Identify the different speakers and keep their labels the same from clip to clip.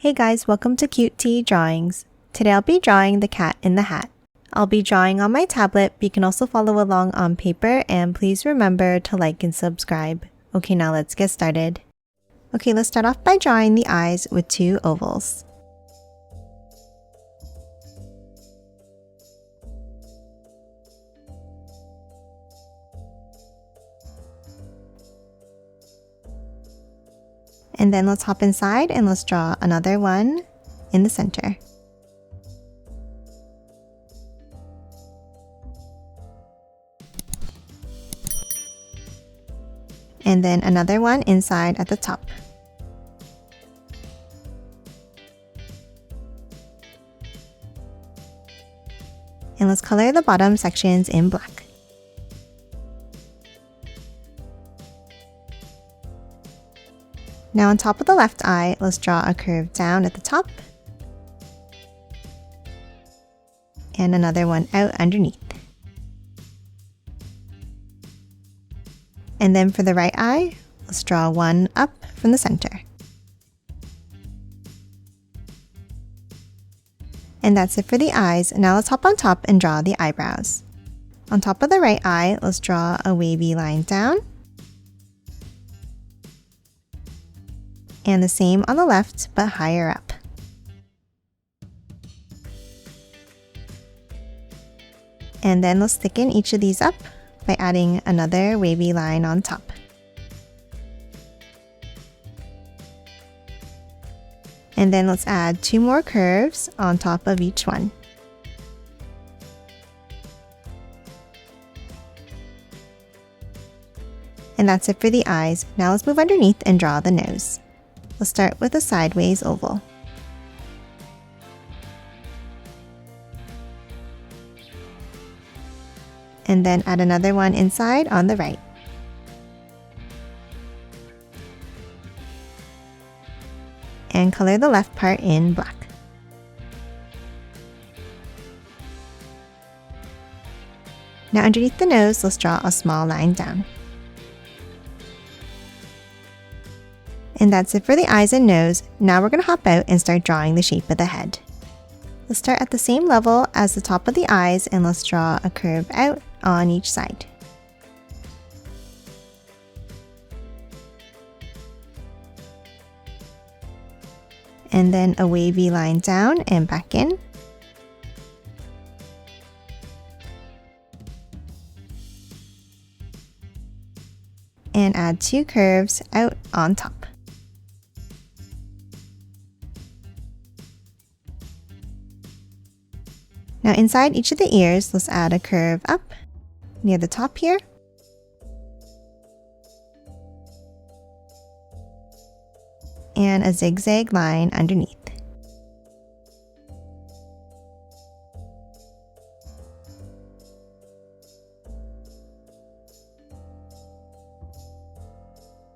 Speaker 1: Hey guys, welcome to Cute Tea Drawings. Today I'll be drawing the cat in the hat. I'll be drawing on my tablet, but you can also follow along on paper, and please remember to like and subscribe. Okay, now let's get started. Okay, let's start off by drawing the eyes with 2 ovals. And then let's hop inside and let's draw another one in the center. And then another one inside at the top. And let's color the bottom sections in black. Now on top of the left eye, let's draw a curve down at the top. And another one out underneath. And then for the right eye, let's draw one up from the center. And that's it for the eyes. Now let's hop on top and draw the eyebrows. On top of the right eye, let's draw a wavy line down. And the same on the left, but higher up. And then let's thicken each of these up by adding another wavy line on top. And then let's add 2 more curves on top of each one. And that's it for the eyes. Now let's move underneath and draw the nose. Let's start with a sideways oval. And then add another one inside on the right. And color the left part in black. Now underneath the nose, let's draw a small line down. And that's it for the eyes and nose. Now we're going to hop out and start drawing the shape of the head. Let's start at the same level as the top of the eyes and let's draw a curve out on each side. And then a wavy line down and back in. And add 2 curves out on top. Now inside each of the ears, let's add a curve up near the top here. And a zigzag line underneath.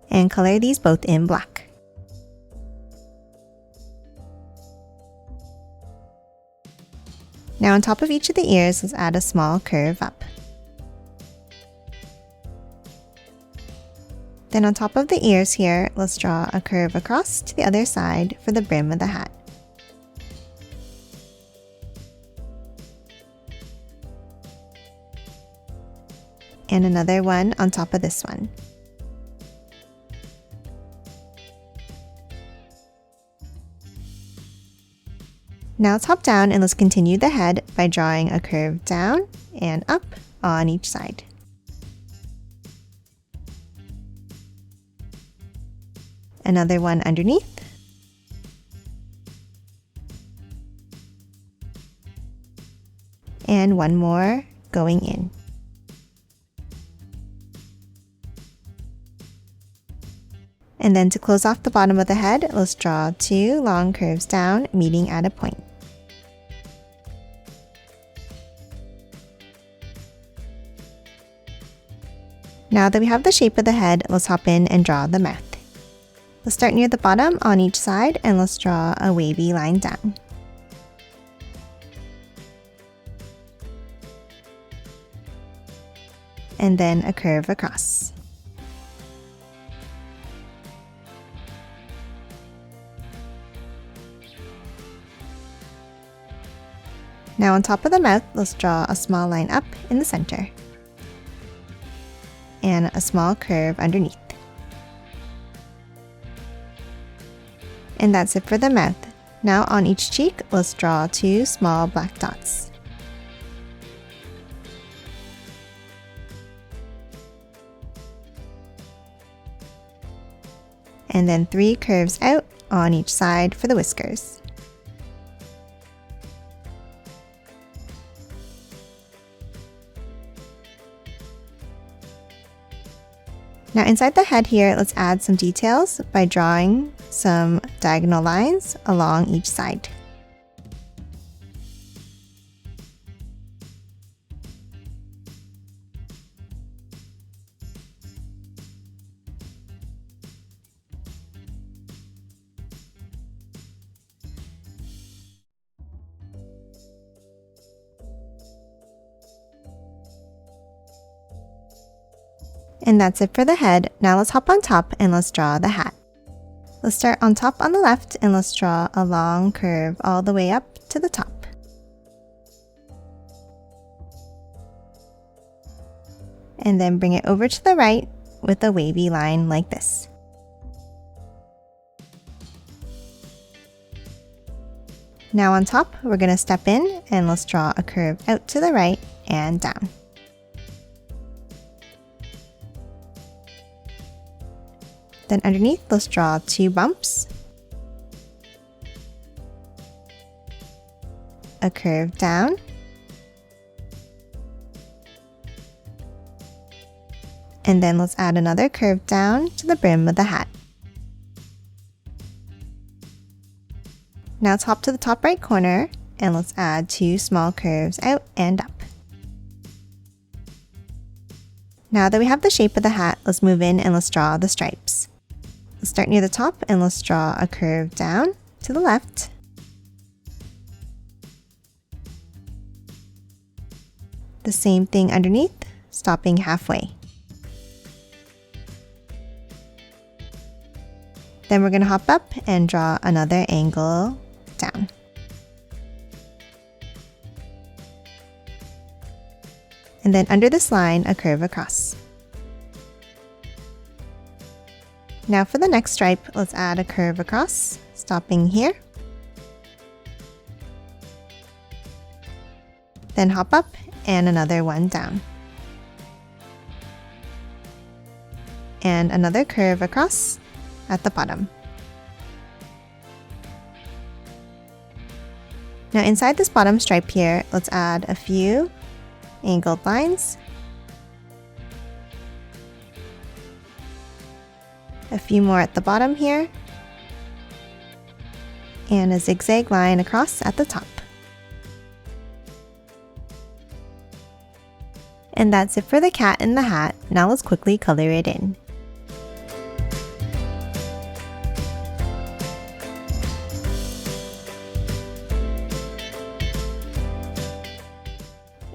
Speaker 1: And color these both in black. Now on top of each of the ears, let's add a small curve up. Then on top of the ears here, let's draw a curve across to the other side for the brim of the hat. And another one on top of this one. Now let's hop down and let's continue the head by drawing a curve down and up on each side. Another one underneath. And one more going in. And then to close off the bottom of the head, let's draw 2 long curves down, meeting at a point. Now that we have the shape of the head, let's hop in and draw the mouth. Let's start near the bottom on each side and let's draw a wavy line down. And then a curve across. Now on top of the mouth, let's draw a small line up in the center and a small curve underneath. And that's it for the mouth. Now on each cheek, let's draw 2 small black dots. And then 3 curves out on each side for the whiskers. Now inside the head here, let's add some details by drawing some diagonal lines along each side. And that's it for the head. Now let's hop on top and let's draw the hat. Let's start on top on the left and let's draw a long curve all the way up to the top. And then bring it over to the right with a wavy line like this. Now on top, we're going to step in and let's draw a curve out to the right and down. Then underneath, let's draw 2 bumps, a curve down, and then let's add another curve down to the brim of the hat. Now hop to the top right corner and let's add 2 small curves out and up. Now that we have the shape of the hat, let's move in and let's draw the stripes. Let's start near the top and let's draw a curve down to the left. The same thing underneath, stopping halfway. Then we're going to hop up and draw another angle down. And then under this line, a curve across. Now for the next stripe, let's add a curve across, stopping here. Then hop up and another one down. And another curve across at the bottom. Now inside this bottom stripe here, let's add a few angled lines, a few more at the bottom here, and a zigzag line across at the top. And that's it for the cat in the hat. Now let's quickly color it in.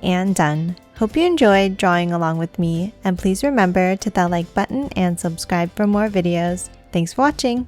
Speaker 1: And done. Hope you enjoyed drawing along with me, and please remember to hit that like button and subscribe for more videos. Thanks for watching!